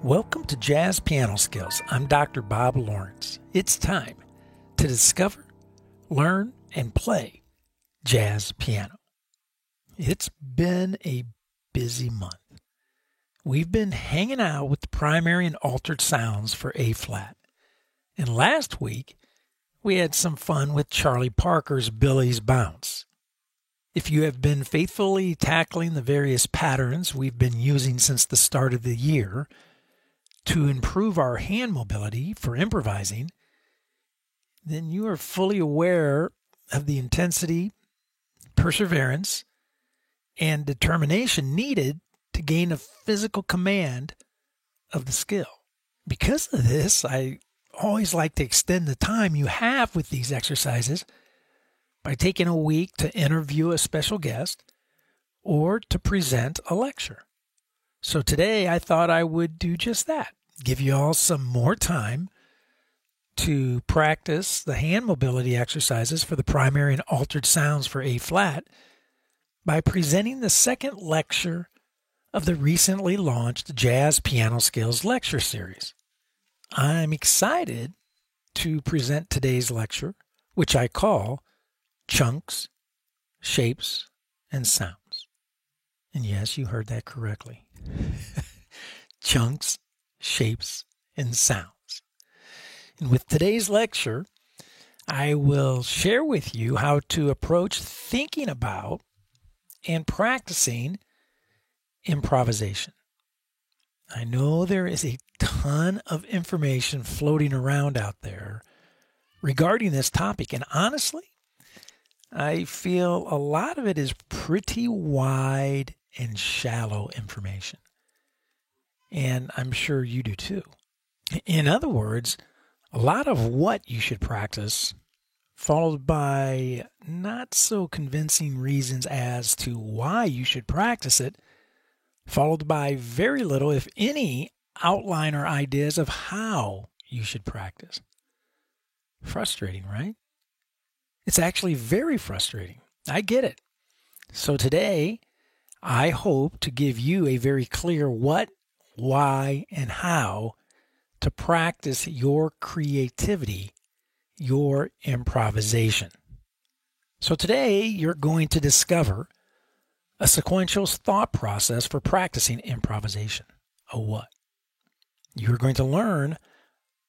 Welcome to Jazz Piano Skills. I'm Dr. Bob Lawrence. It's time to discover, learn, and play jazz piano. It's been a busy month. We've been hanging out with the primary and altered sounds for A-flat. And last week, we had some fun with Charlie Parker's Billy's Bounce. If you have been faithfully tackling the various patterns we've been using since the start of the year to improve our hand mobility for improvising, then you are fully aware of the intensity, perseverance, and determination needed to gain a physical command of the skill. Because of this, I always like to extend the time you have with these exercises by taking a week to interview a special guest or to present a lecture. So today I thought I would do just that, give you all some more time to practice the hand mobility exercises for the primary and altered sounds for A-flat by presenting the second lecture of the recently launched Jazz Piano Skills Lecture Series. I'm excited to present today's lecture, which I call Chunks, Shapes, and Sounds. And yes, you heard that correctly. Chunks, shapes, and sounds. And with today's lecture, I will share with you how to approach thinking about and practicing improvisation. I know there is a ton of information floating around out there regarding this topic, and honestly, I feel a lot of it is pretty wide and shallow information. And I'm sure you do too. In other words, a lot of what you should practice, followed by not so convincing reasons as to why you should practice it, followed by very little, if any, outline or ideas of how you should practice. Frustrating, right? It's actually very frustrating. I get it. So today, I hope to give you a very clear what, why, and how to practice your creativity, your improvisation. So today, you're going to discover a sequential thought process for practicing improvisation. A what? You're going to learn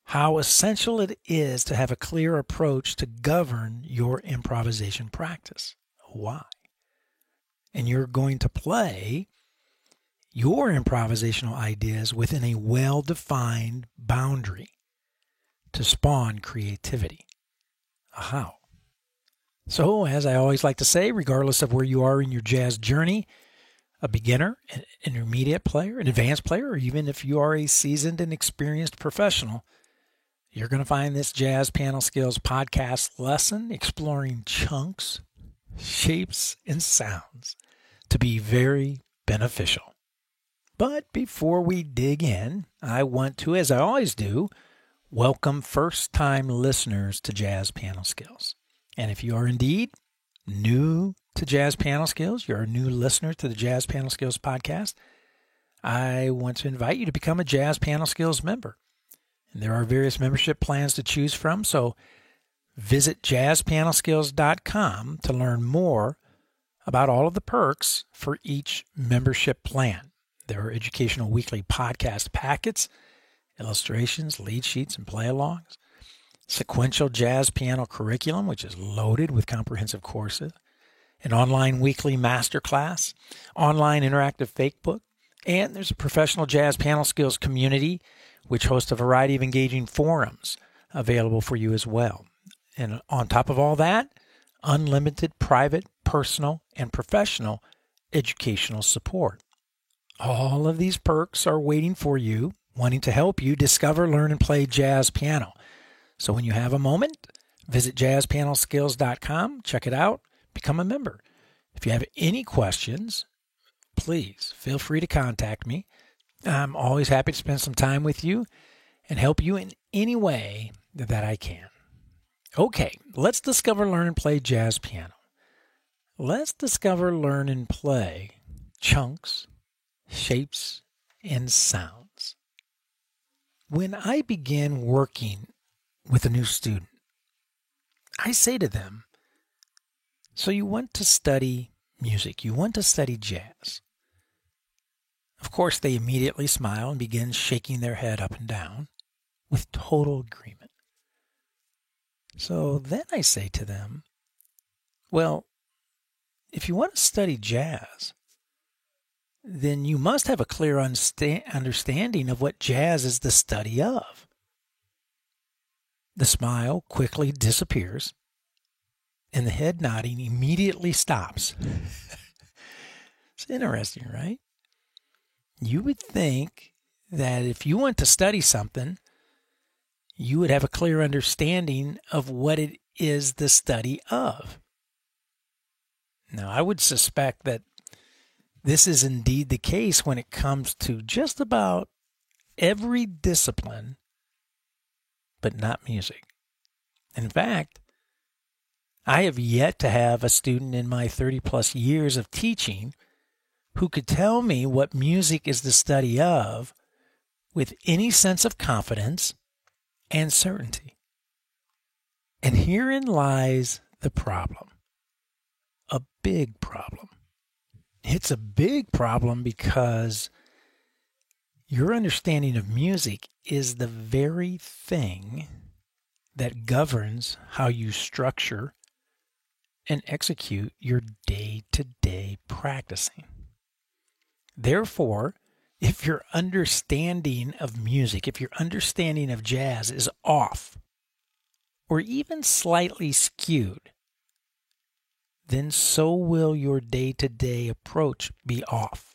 how essential it is to have a clear approach to govern your improvisation practice. A why? And you're going to play your improvisational ideas within a well-defined boundary to spawn creativity. A how? So, as I always like to say, regardless of where you are in your jazz journey, a beginner, an intermediate player, an advanced player, or even if you are a seasoned and experienced professional, you're going to find this Jazz Piano Skills podcast lesson exploring chunks, shapes, and sounds to be very beneficial. But before we dig in, I want to, as I always do, welcome first-time listeners to Jazz Piano Skills. And if you are indeed new to Jazz Piano Skills, you're a new listener to the Jazz Piano Skills podcast, I want to invite you to become a Jazz Piano Skills member. And there are various membership plans to choose from, so visit jazzpianoskills.com to learn more about all of the perks for each membership plan. There are educational weekly podcast packets, illustrations, lead sheets, and play-alongs, sequential jazz piano curriculum, which is loaded with comprehensive courses, an online weekly masterclass, online interactive fake book, and there's a professional jazz piano skills community, which hosts a variety of engaging forums available for you as well. And on top of all that, unlimited private, personal, and professional educational support. All of these perks are waiting for you, wanting to help you discover, learn, and play jazz piano. So when you have a moment, visit jazzpianoskills.com, check it out, become a member. If you have any questions, please feel free to contact me. I'm always happy to spend some time with you and help you in any way that I can. Okay, let's discover, learn, and play jazz piano. Let's discover, learn, and play chunks, shapes, and sounds. When I begin working with a new student, I say to them, so you want to study music, you want to study jazz. Of course, they immediately smile and begin shaking their head up and down with total agreement. So then I say to them, well, if you want to study jazz, then you must have a clear understanding of what jazz is the study of. The smile quickly disappears, and the head nodding immediately stops. It's interesting, right? You would think that if you want to study something, you would have a clear understanding of what it is the study of. Now, I would suspect that this is indeed the case when it comes to just about every discipline, but not music. In fact, I have yet to have a student in my 30 plus years of teaching who could tell me what music is the study of with any sense of confidence and certainty. And herein lies the problem. A big problem. It's a big problem because your understanding of music is the very thing that governs how you structure and execute your day-to-day practicing. Therefore, if your understanding of music, if your understanding of jazz is off, or even slightly skewed, then so will your day-to-day approach be off.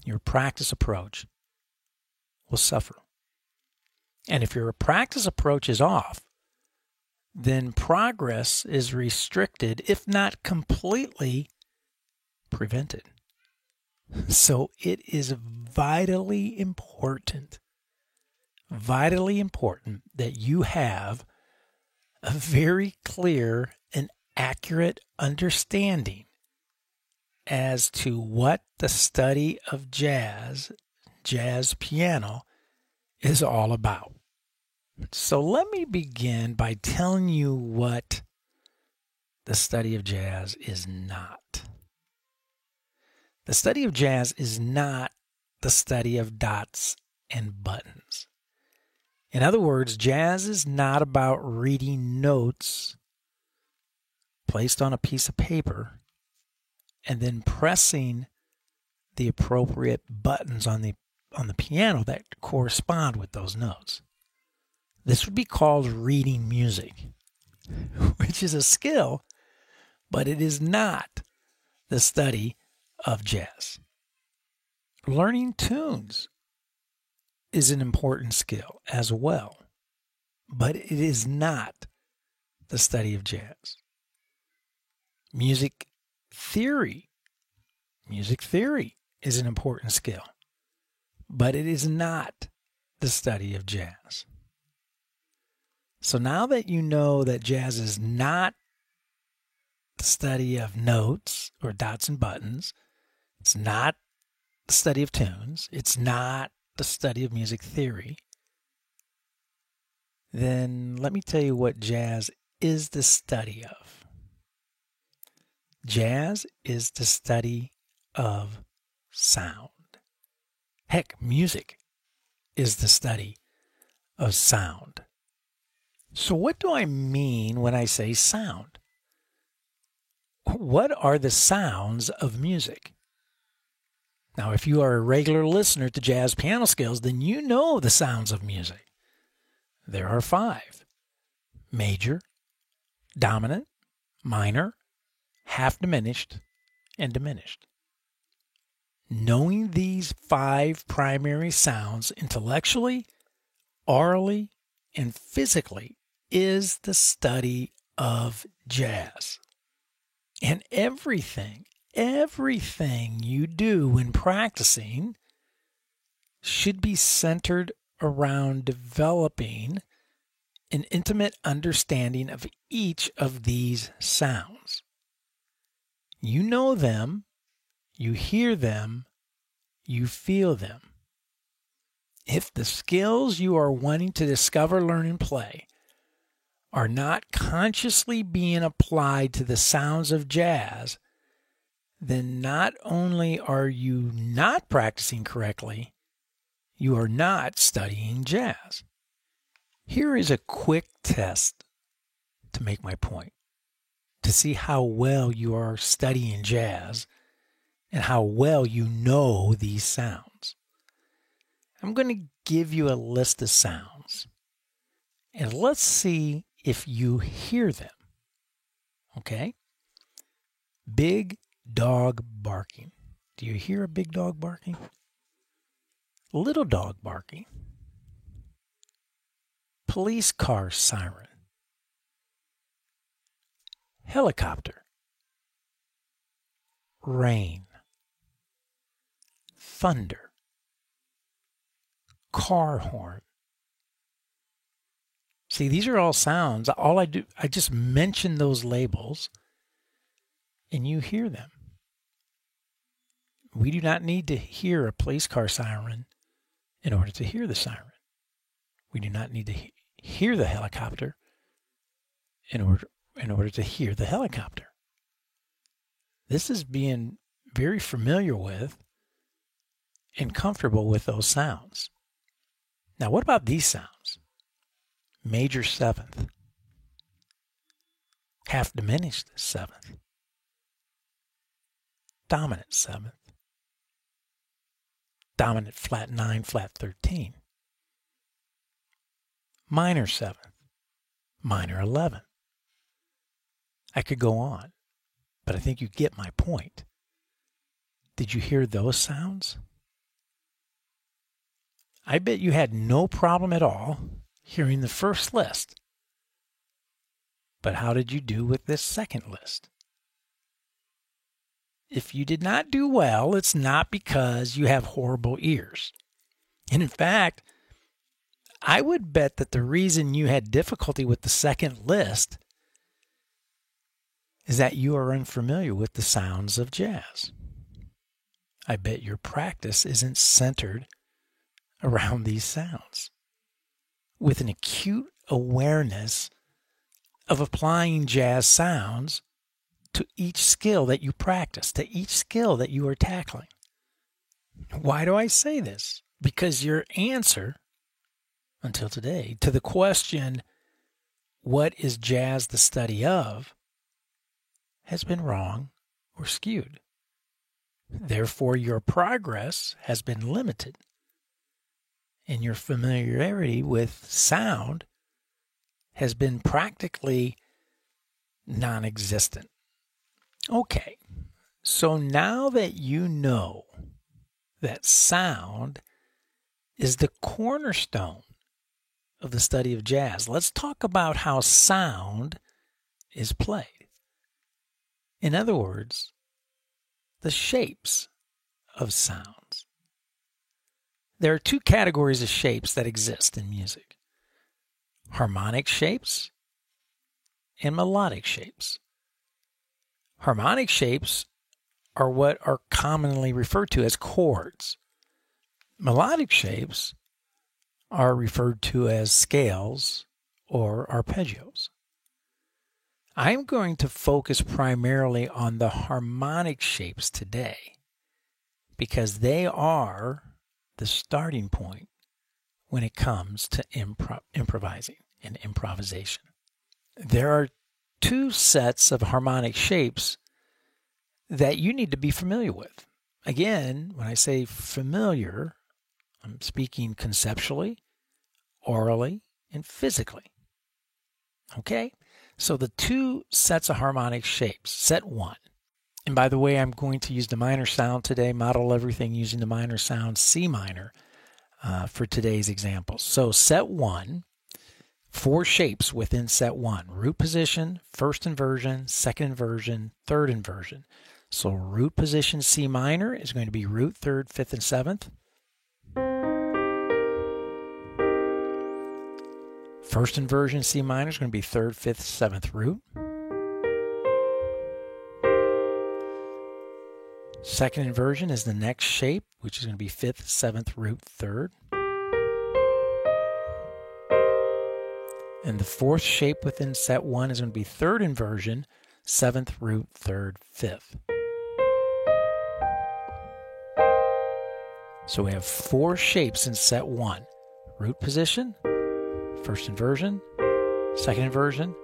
Your practice approach will suffer. And if your practice approach is off, then progress is restricted, if not completely prevented. So it is vitally important that you have a very clear and accurate understanding as to what the study of jazz piano, is all about. So let me begin by telling you what the study of jazz is not. The study of jazz is not the study of dots and buttons. In other words, jazz is not about reading notes placed on a piece of paper and then pressing the appropriate buttons on the piano that correspond with those notes. This would be called reading music, which is a skill, but it is not the study of jazz. Learning tunes is an important skill as well, but it is not the study of jazz. Music theory is an important skill, but it is not the study of jazz. So now that you know that jazz is not the study of notes or dots and buttons, it's not the study of tunes, it's not the study of music theory, then let me tell you what jazz is the study of. Jazz is the study of sound. Heck, music is the study of sound. So what do I mean when I say sound? What are the sounds of music? Now, if you are a regular listener to Jazz Piano Skills, then you know the sounds of music. There are 5: major, dominant, minor, half diminished, and diminished. Knowing these 5 primary sounds intellectually, orally, and physically is the study of jazz. And everything you do when practicing should be centered around developing an intimate understanding of each of these sounds. You know them, you hear them, you feel them. If the skills you are wanting to discover, learn, and play are not consciously being applied to the sounds of jazz, then not only are you not practicing correctly, you are not studying jazz. Here is a quick test to make my point, to see how well you are studying jazz and how well you know these sounds. I'm going to give you a list of sounds, and let's see if you hear them. Okay? Big dog barking. Do you hear a big dog barking? Little dog barking. Police car siren. Helicopter. Rain. Thunder. Car horn. See, these are all sounds. All I do, I just mention those labels and you hear them. We do not need to hear a police car siren in order to hear the siren. We do not need to hear the helicopter in order to hear the helicopter. This is being very familiar with and comfortable with those sounds. Now, what about these sounds? Major seventh, half diminished seventh, dominant seventh, dominant flat 9, flat 13, minor seventh, minor 11. I could go on, but I think you get my point. Did you hear those sounds? I bet you had no problem at all hearing the first list. But how did you do with this second list? If you did not do well, it's not because you have horrible ears. And in fact, I would bet that the reason you had difficulty with the second list is that you are unfamiliar with the sounds of jazz. I bet your practice isn't centered around these sounds, with an acute awareness of applying jazz sounds to each skill that you practice, to each skill that you are tackling. Why do I say this? Because your answer, until today, to the question, what is jazz the study of, has been wrong or skewed. Therefore, your progress has been limited, and your familiarity with sound has been practically non-existent. Okay, so now that you know that sound is the cornerstone of the study of jazz, let's talk about how sound is played. In other words, the shapes of sounds. There are two categories of shapes that exist in music: harmonic shapes and melodic shapes. Harmonic shapes are what are commonly referred to as chords. Melodic shapes are referred to as scales or arpeggios. I'm going to focus primarily on the harmonic shapes today because they are the starting point when it comes to improvising and improvisation. There are two sets of harmonic shapes that you need to be familiar with. Again, when I say familiar, I'm speaking conceptually, orally, and physically. Okay? So the two sets of harmonic shapes, set one. And by the way, I'm going to use the minor sound today, model everything using the minor sound C minor for today's examples. So set one, 4 shapes within set one: root position, first inversion, second inversion, third inversion. So root position C minor is going to be root, third, fifth, and seventh. First inversion C minor is going to be third, fifth, seventh root. Second inversion is the next shape, which is going to be fifth, seventh, root, third. And the fourth shape within set 1 is going to be third inversion, 7th root, 3rd, 5th. So we have 4 shapes in set 1. Root position, first inversion, second inversion,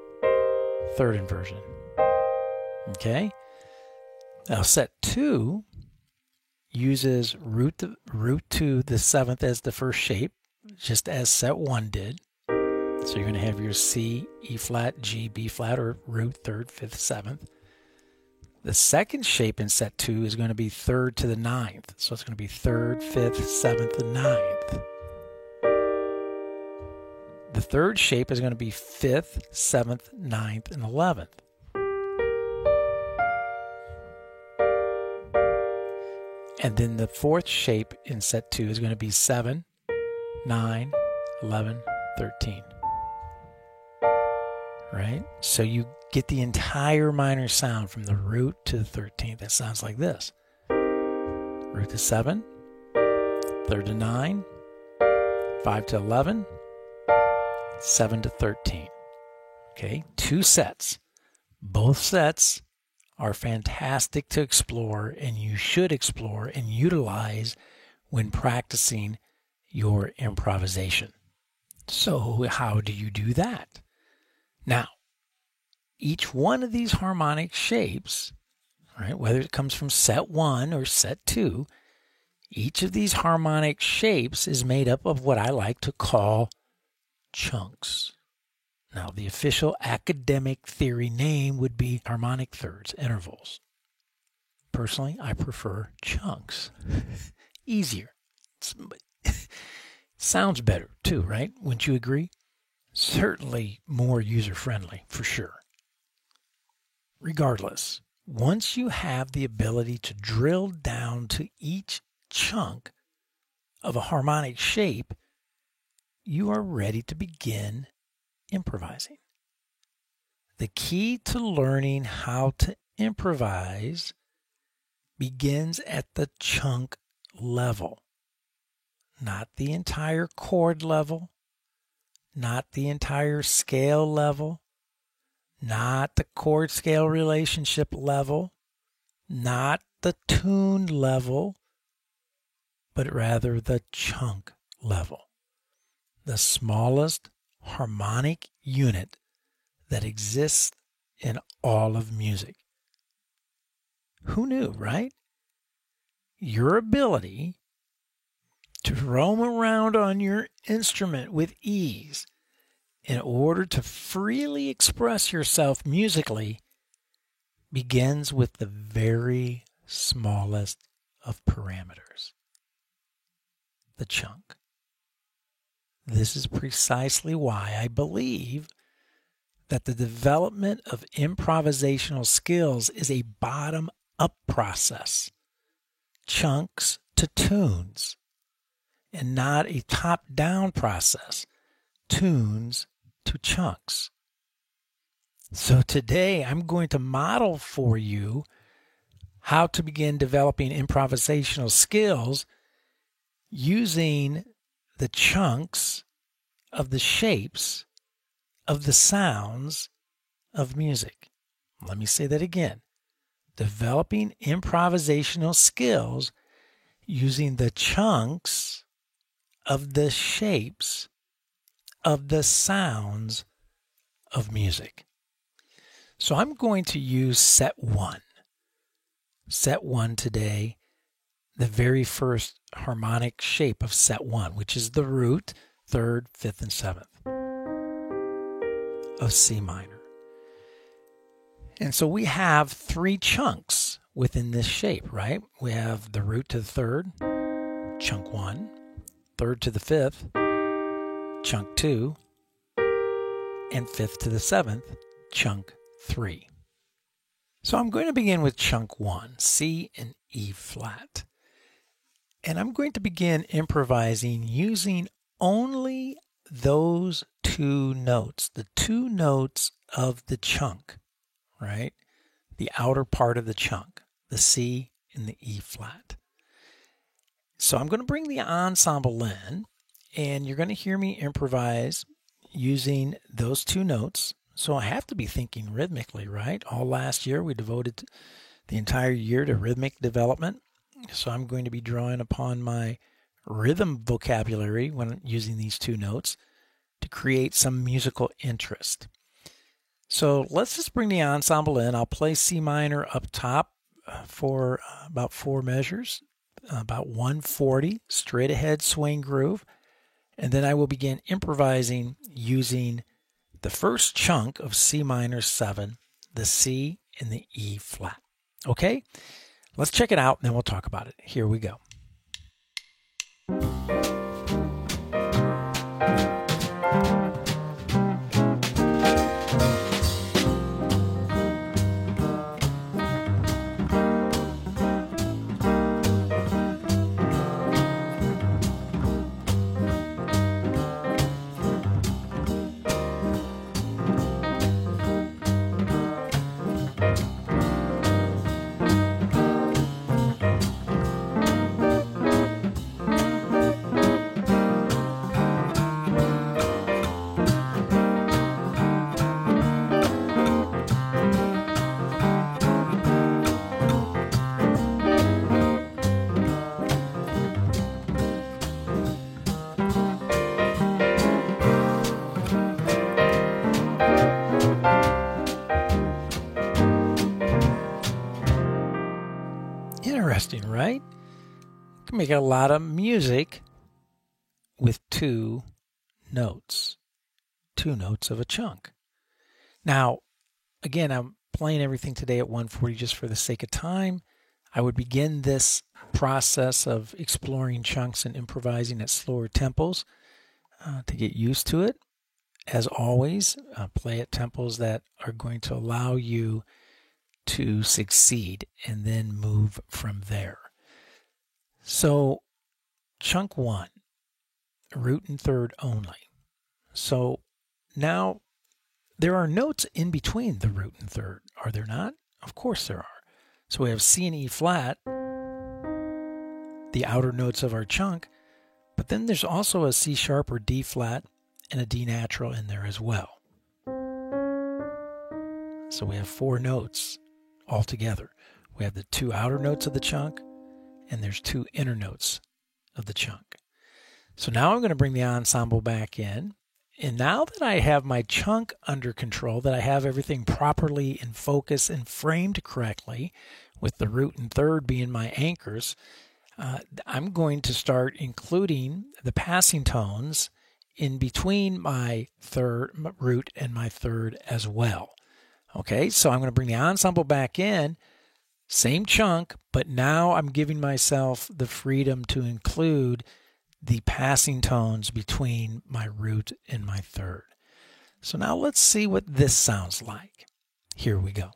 third inversion. Okay? Now set 2 uses root to the 7th as the first shape, just as set 1 did. So you're going to have your C, E flat, G, B flat, or root, 3rd, 5th, 7th. The second shape in set 2 is going to be 3rd to the 9th. So it's going to be 3rd, 5th, 7th, and 9th. The third shape is going to be 5th, 7th, 9th, and 11th. And then the fourth shape in set 2 is going to be 7, 9, 11, 13. Right? So you get the entire minor sound from the root to the 13th. That sounds like this. Root to 7, 3rd to 9, 5 to 11, 7 to 13. Okay, 2 sets. Both sets are fantastic to explore, and you should explore and utilize when practicing your improvisation. So how do you do that? Now, each one of these harmonic shapes, right, whether it comes from set 1 or set 2, each of these harmonic shapes is made up of what I like to call chunks. Now, the official academic theory name would be harmonic thirds, intervals. Personally, I prefer chunks. Easier. Sounds better too, right? Wouldn't you agree? Certainly more user-friendly, for sure. Regardless, once you have the ability to drill down to each chunk of a harmonic shape, you are ready to begin improvising. The key to learning how to improvise begins at the chunk level, not the entire chord level, not the entire scale level, not the chord scale relationship level, not the tune level, but rather the chunk level, the smallest harmonic unit that exists in all of music. Who knew, right? Your ability to roam around on your instrument with ease in order to freely express yourself musically begins with the very smallest of parameters, the chunk. This is precisely why I believe that the development of improvisational skills is a bottom-up process, chunks to tunes, and not a top-down process, tunes to chunks. So today I'm going to model for you how to begin developing improvisational skills using the chunks of the shapes of the sounds of music. Let me say that again. Developing improvisational skills using the chunks of the shapes of the sounds of music. So I'm going to use set 1. Set 1 today, the very first harmonic shape of set 1, which is the root, 3rd, 5th, and 7th of C minor. And so we have 3 chunks within this shape, right? We have the root to the 3rd, chunk 1, 3rd to the 5th, chunk 2, and 5th to the 7th, chunk 3. So I'm going to begin with chunk 1, C and E flat. And I'm going to begin improvising using only those 2 notes, the 2 notes of the chunk, right? The outer part of the chunk, the C and the E flat. So I'm going to bring the ensemble in, and you're going to hear me improvise using those two notes. So I have to be thinking rhythmically, right? All last year we devoted the entire year to rhythmic development. So I'm going to be drawing upon my rhythm vocabulary when using these two notes to create some musical interest. So let's just bring the ensemble in. I'll play C minor up top for about 4 measures, about 140, straight ahead swing groove. And then I will begin improvising using the first chunk of C minor 7, the C and the E flat. Okay? Let's check it out and then we'll talk about it. Here we go. Interesting, right? You can make a lot of music with 2 notes, 2 notes of a chunk. Now, again, I'm playing everything today at 140 just for the sake of time. I would begin this process of exploring chunks and improvising at slower tempos to get used to it. As always, play at tempos that are going to allow you to succeed and then move from there. So, chunk 1, root and third only. So now there are notes in between the root and third, are there not? Of course there are. So we have C and E flat, the outer notes of our chunk, but then there's also a C sharp or D flat and a D natural in there as well. So we have 4 notes altogether. We have the 2 outer notes of the chunk, and there's 2 inner notes of the chunk. So now I'm going to bring the ensemble back in. And now that I have my chunk under control, that I have everything properly in focus and framed correctly, with the root and third being my anchors, I'm going to start including the passing tones in between my root and my third as well. Okay, so I'm going to bring the ensemble back in, same chunk, but now I'm giving myself the freedom to include the passing tones between my root and my third. So now let's see what this sounds like. Here we go.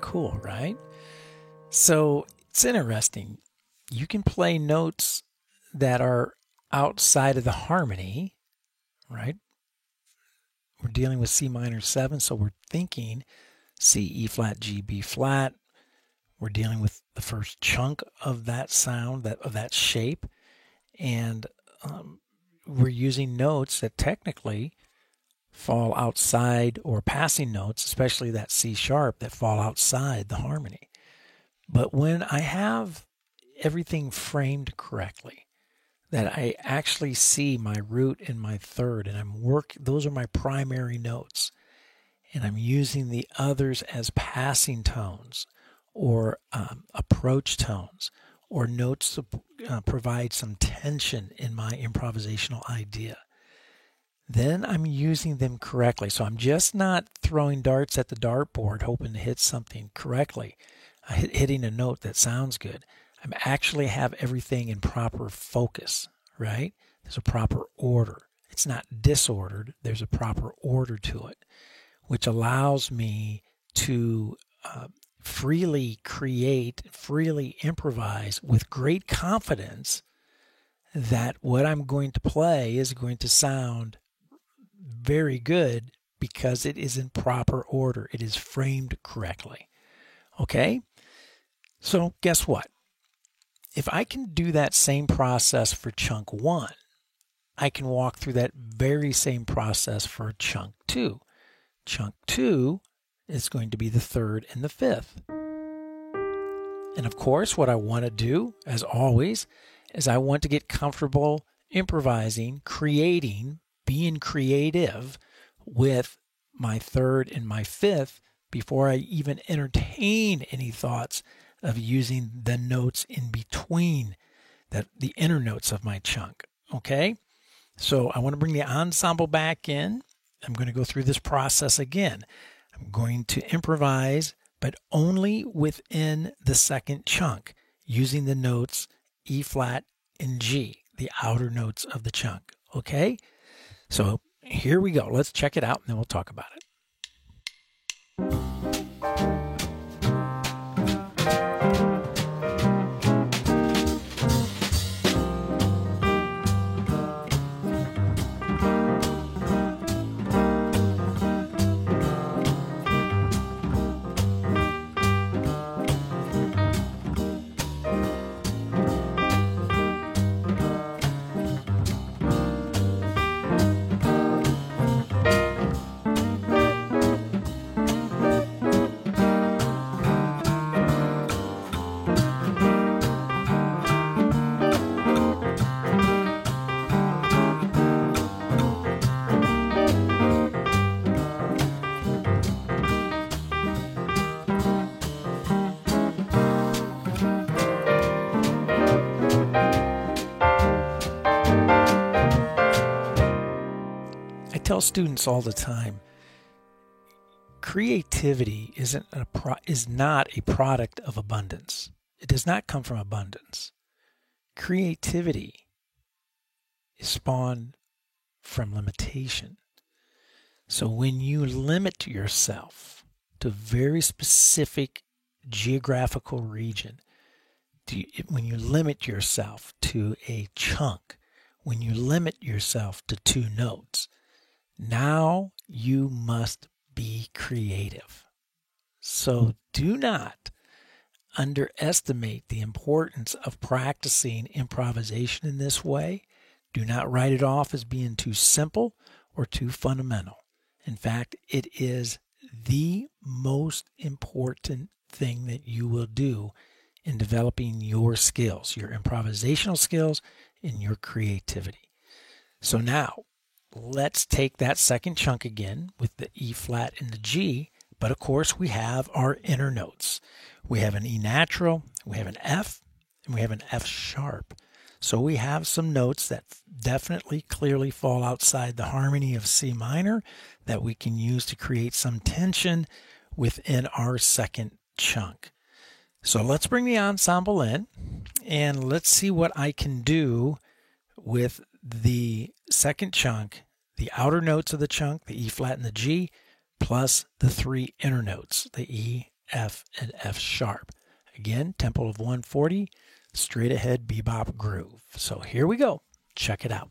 Cool, right? So it's interesting. You can play notes that are outside of the harmony, right? We're dealing with C minor 7, so we're thinking C, E flat, G, B flat. We're dealing with the first chunk of that sound, of that shape, and we're using notes that technically fall outside, or passing notes, especially that C sharp, that fall outside the harmony. But when I have everything framed correctly, that I actually see my root and my third, and those are my primary notes, and I'm using the others as passing tones or approach tones or notes to provide some tension in my improvisational idea, then I'm using them correctly. So I'm just not throwing darts at the dartboard hoping to hit something correctly, hitting a note that sounds good. I actually have everything in proper focus, right? There's a proper order. It's not disordered. There's a proper order to it, which allows me to freely create, freely improvise with great confidence that what I'm going to play is going to sound very good because it is in proper order. It is framed correctly. Okay? So guess what? If I can do that same process for chunk 1, I can walk through that very same process for chunk 2. Chunk 2 is going to be the 3rd and the 5th. And of course, what I want to do, as always, is I want to get comfortable improvising, creating, being creative with my 3rd and my 5th before I even entertain any thoughts of using the notes in between, the inner notes of my chunk. Okay? So I want to bring the ensemble back in. I'm going to go through this process again. I'm going to improvise, but only within the 2nd chunk, using the notes E flat and G, the outer notes of the chunk. Okay? So here we go. Let's check it out, and then we'll talk about it. I tell students all the time, creativity is not a product of abundance. It does not come from abundance. Creativity is spawned from limitation. So when you limit yourself to a very specific geographical region, when you limit yourself to a chunk, when you limit yourself to 2 notes, now you must be creative. So do not underestimate the importance of practicing improvisation in this way. Do not write it off as being too simple or too fundamental. In fact, it is the most important thing that you will do in developing your skills, your improvisational skills, and your creativity. So now, let's take that 2nd chunk again with the E flat and the G, but of course we have our inner notes. We have an E natural, we have an F, and we have an F sharp. So we have some notes that definitely clearly fall outside the harmony of C minor that we can use to create some tension within our 2nd chunk. So let's bring the ensemble in and let's see what I can do with the 2nd chunk, the outer notes of the chunk, the E flat and the G, plus the 3 inner notes, the E, F, and F sharp. Again, tempo of 140, straight ahead bebop groove. So here we go. Check it out.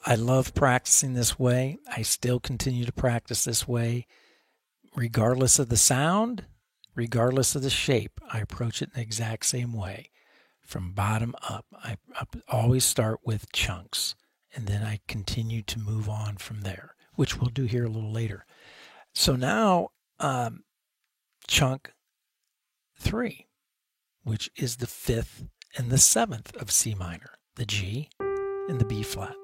I love practicing this way. I still continue to practice this way. Regardless of the sound, regardless of the shape, I approach it in the exact same way. From bottom up, I always start with chunks, and then I continue to move on from there, which we'll do here a little later. So now, chunk 3, which is the 5th and the 7th of C minor, the G and the B flat.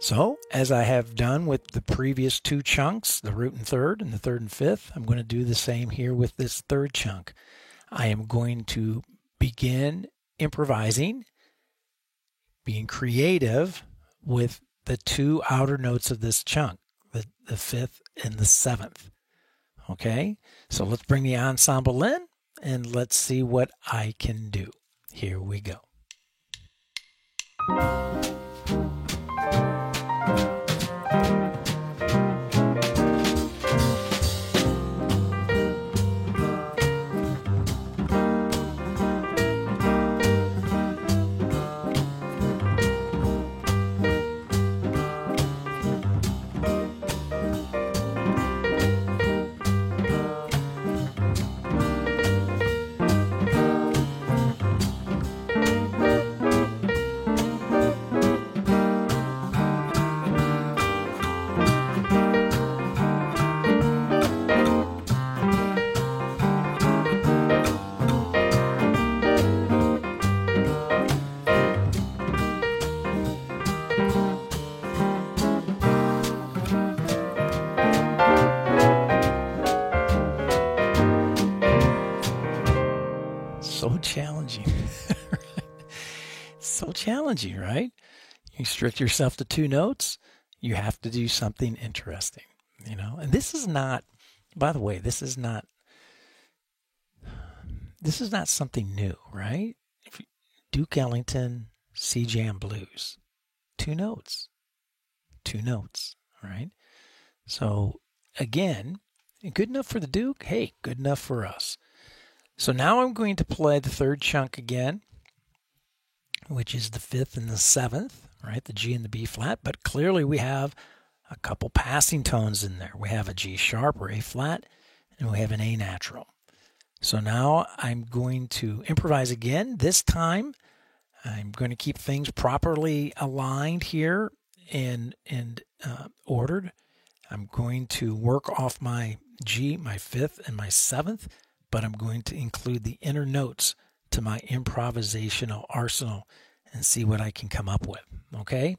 So, as I have done with the previous 2 chunks, the root and third and the third and fifth, I'm going to do the same here with this third chunk. I am going to begin improvising, being creative with the 2 outer notes of this chunk, the 5th and the 7th. Okay, so let's bring the ensemble in and let's see what I can do. Here we go. So challenging. So challenging, right? You restrict yourself to 2 notes, you have to do something interesting, you know? And this is not, by the way, this is not something new, right? Duke Ellington, C Jam Blues, 2 notes, right? So again, good enough for the Duke, hey, good enough for us. So now I'm going to play the third chunk again, which is the 5th and the 7th, right? The G and the B flat, but clearly we have a couple passing tones in there. We have a G sharp or A flat, and we have an A natural. So now I'm going to improvise again. This time I'm going to keep things properly aligned here and ordered. I'm going to work off my G, my 5th, and my 7th, but I'm going to include the inner notes to my improvisational arsenal and see what I can come up with, okay?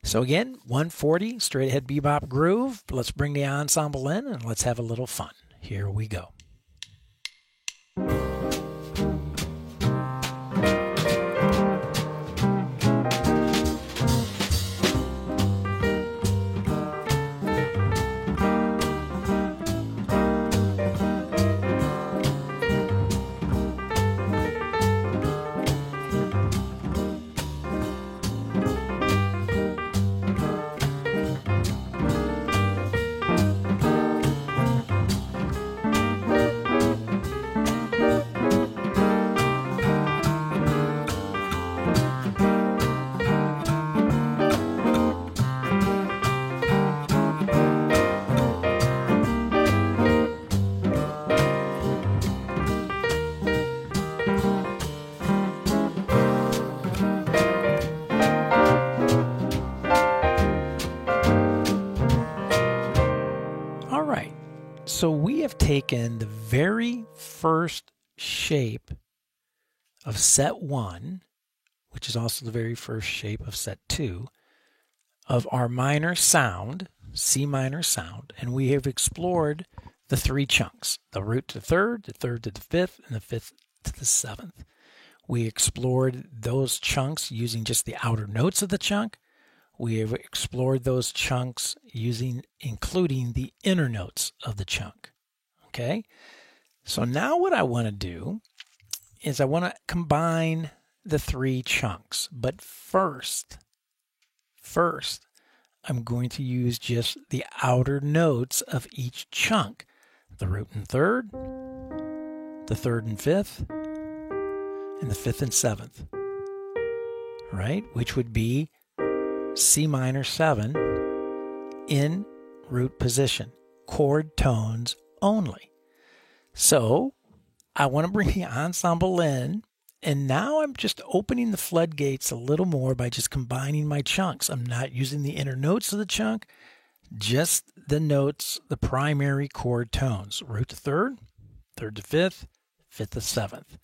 So again, 140, straight ahead bebop groove. Let's bring the ensemble in and let's have a little fun. Here we go. So we have taken the very first shape of set 1, which is also the very first shape of set 2, of our minor sound, C minor sound, and we have explored the 3 chunks, the root to the third to the 5th, and the 5th to the 7th. We explored those chunks using just the outer notes of the chunk. We have explored those chunks including the inner notes of the chunk. Okay? So now what I want to do is I want to combine the 3 chunks. But first, I'm going to use just the outer notes of each chunk. The root and third, the third and 5th, and the 5th and 7th. Right? Which would be C minor 7 in root position, chord tones only. So I want to bring the ensemble in, and now I'm just opening the floodgates a little more by just combining my chunks. I'm not using the inner notes of the chunk, just the notes, the primary chord tones, root to third, third to fifth, fifth to seventh.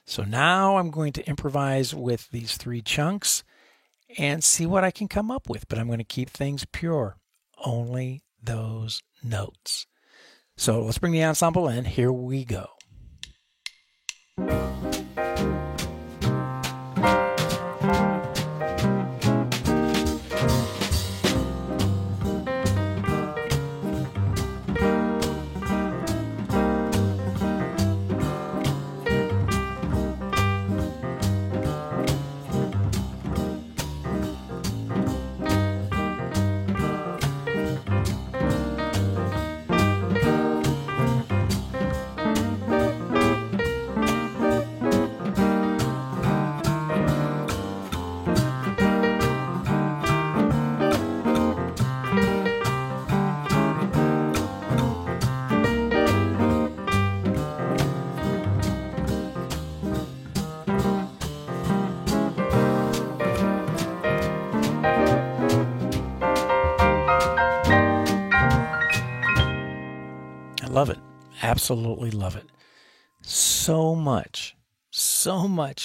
So now I'm going to improvise with these three chunks and see what I can come up with, but I'm going to keep things pure, only those notes. So let's bring the ensemble in. Here we go. Love it. Absolutely love it. So much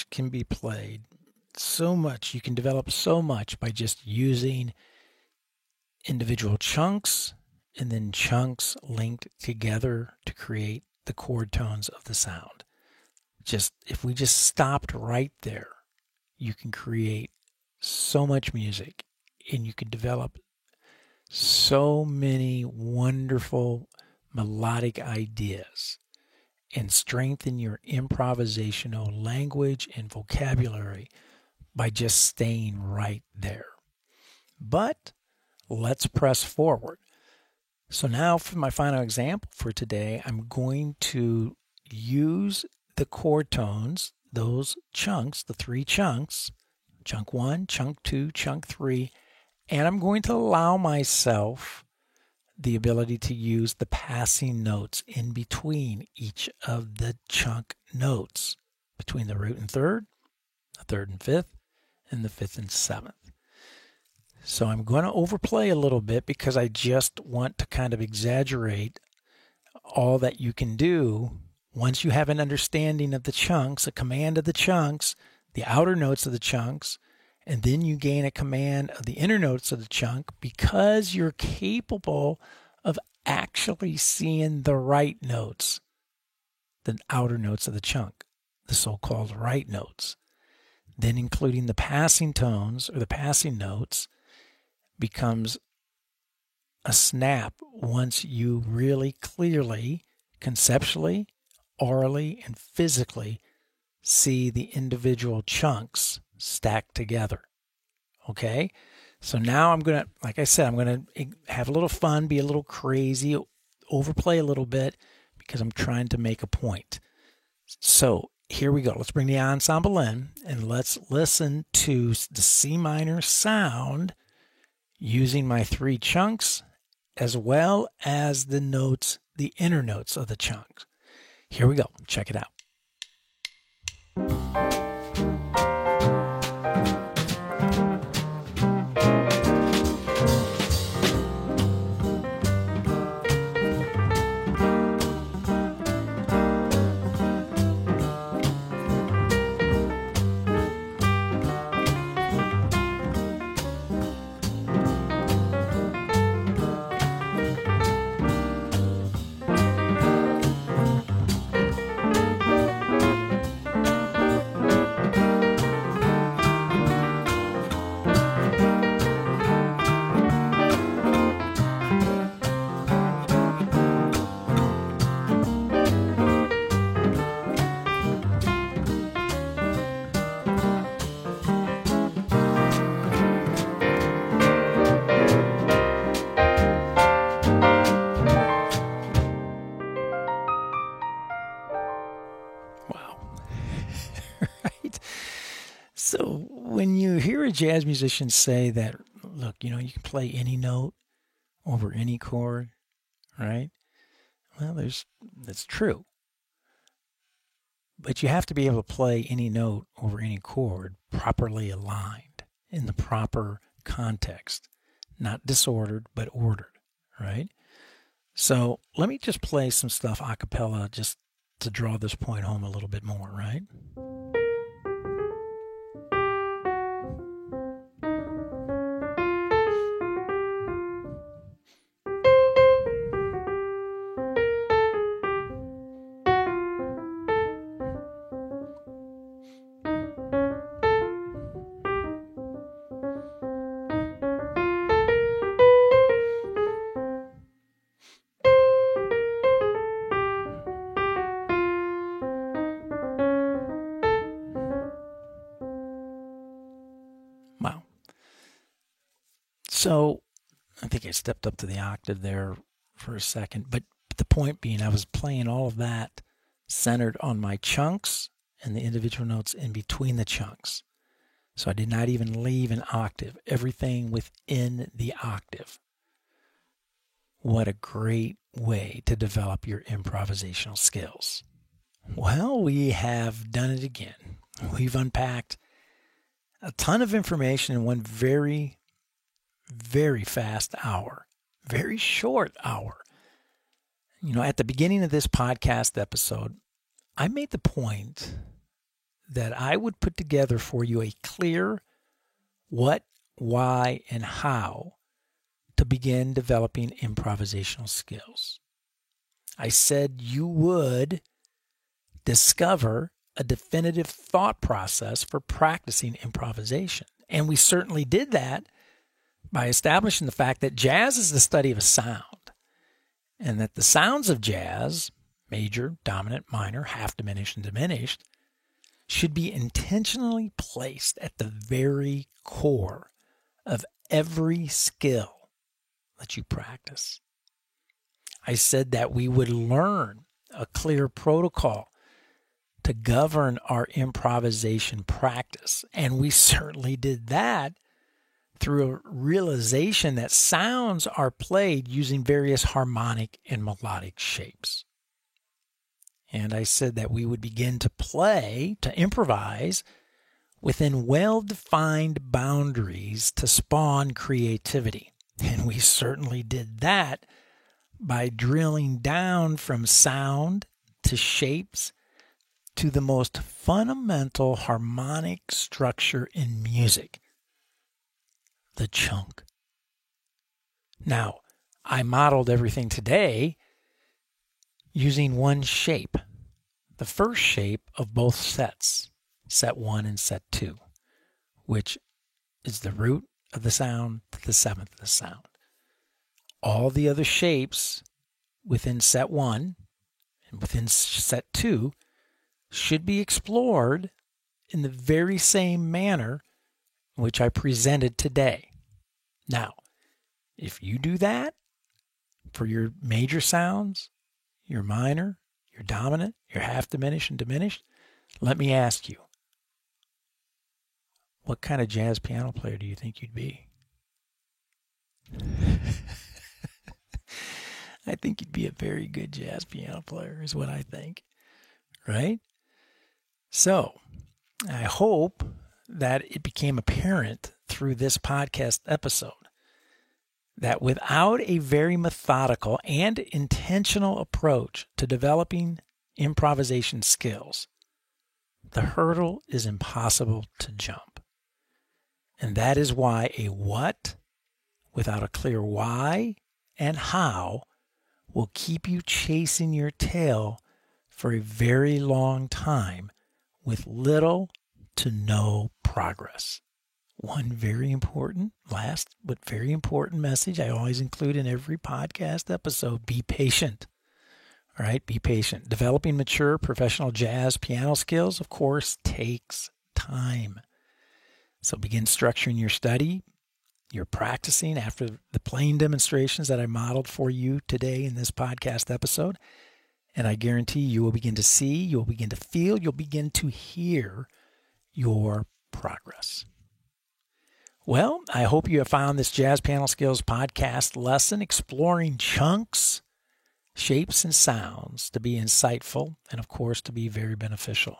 can be played. So much. You can develop so much by just using individual chunks and then chunks linked together to create the chord tones of the sound. If we just stopped right there, you can create so much music and you can develop so many wonderful melodic ideas and strengthen your improvisational language and vocabulary by just staying right there. But let's press forward. So now for my final example for today, I'm going to use the chord tones, those chunks, the three chunks, chunk 1, chunk 2, chunk 3, and I'm going to allow myself the ability to use the passing notes in between each of the chunk notes, between the root and third, the third and fifth, and the fifth and seventh. So I'm going to overplay a little bit because I just want to kind of exaggerate all that you can do once you have an understanding of the chunks, a command of the chunks, the outer notes of the chunks, and then you gain a command of the inner notes of the chunk because you're capable of actually seeing the right notes, the outer notes of the chunk, the so-called right notes. Then including the passing tones or the passing notes becomes a snap once you really clearly, conceptually, orally, and physically see the individual chunks stacked together. Okay? So now I'm going to, like I said, I'm going to have a little fun, be a little crazy, overplay a little bit because I'm trying to make a point. So here we go. Let's bring the ensemble in and let's listen to the C minor sound using my three chunks as well as the notes, the inner notes of the chunks. Here we go. Check it out. So when you hear a jazz musician say that look, you can play any note over any chord, right? Well, that's true. But you have to be able to play any note over any chord properly aligned in the proper context, not disordered, but ordered, right? So let me just play some stuff a cappella just to draw this point home a little bit more, right? Wow. So I think I stepped up to the octave there for a second, but the point being I was playing all of that centered on my chunks and the individual notes in between the chunks. So I did not even leave an octave, everything within the octave. What a great way to develop your improvisational skills. Well, we have done it again. We've unpacked a ton of information in one very, very fast hour, very short hour. At the beginning of this podcast episode, I made the point that I would put together for you a clear what, why, and how to begin developing improvisational skills. I said you would discover a definitive thought process for practicing improvisation. And we certainly did that by establishing the fact that jazz is the study of a sound, and that the sounds of jazz, major, dominant, minor, half diminished, and diminished, should be intentionally placed at the very core of every skill that you practice. I said that we would learn a clear protocol to govern our improvisation practice. And we certainly did that through a realization that sounds are played using various harmonic and melodic shapes. And I said that we would begin to play, to improvise within well-defined boundaries to spawn creativity. And we certainly did that by drilling down from sound to shapes to the most fundamental harmonic structure in music, the chunk. Now, I modeled everything today using one shape, the first shape of both sets, set 1 and set 2, which is the root of the sound to the seventh of the sound. All the other shapes within set 1 and within set 2 should be explored in the very same manner in which I presented today. Now, if you do that for your major sounds, your minor, your dominant, your half diminished and diminished, let me ask you, what kind of jazz piano player do you think you'd be? I think you'd be a very good jazz piano player is what I think, right? So, I hope that it became apparent through this podcast episode that without a very methodical and intentional approach to developing improvisation skills, the hurdle is impossible to jump. And that is why a what without a clear why and how will keep you chasing your tail for a very long time with little to no progress. One very important, last but very important message I always include in every podcast episode: be patient. All right, be patient. Developing mature professional jazz piano skills, of course, takes time. So begin structuring your study, your practicing after the playing demonstrations that I modeled for you today in this podcast episode. And I guarantee you will begin to see, you'll begin to feel, you'll begin to hear your progress. Well, I hope you have found this Jazz Piano Skills podcast lesson exploring chunks, shapes, and sounds to be insightful and, of course, to be very beneficial.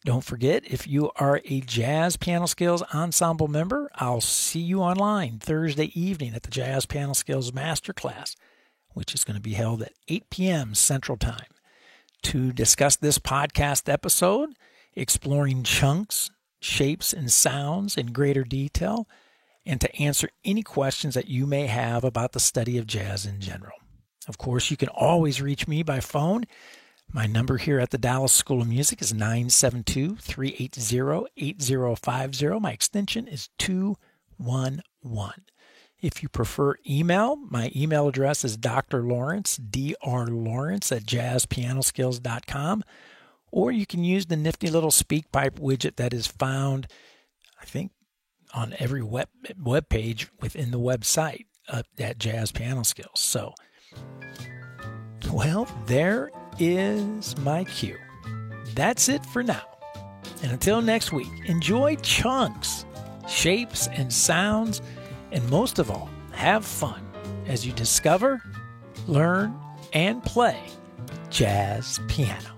Don't forget, if you are a Jazz Piano Skills Ensemble member, I'll see you online Thursday evening at the Jazz Piano Skills Masterclass, which is going to be held at 8 p.m. Central Time, to discuss this podcast episode, exploring chunks, shapes, and sounds in greater detail, and to answer any questions that you may have about the study of jazz in general. Of course, you can always reach me by phone. My number here at the Dallas School of Music is 972-380-8050. My extension is 211. If you prefer email, my email address is drlawrence, drlawrence at jazzpianoskills.com. Or you can use the nifty little SpeakPipe widget that is found, I think, on every web page within the website at Jazz Piano Skills. So, well, there is my cue. That's it for now. And until next week, enjoy chunks, shapes, and sounds, and most of all, have fun as you discover, learn, and play jazz piano.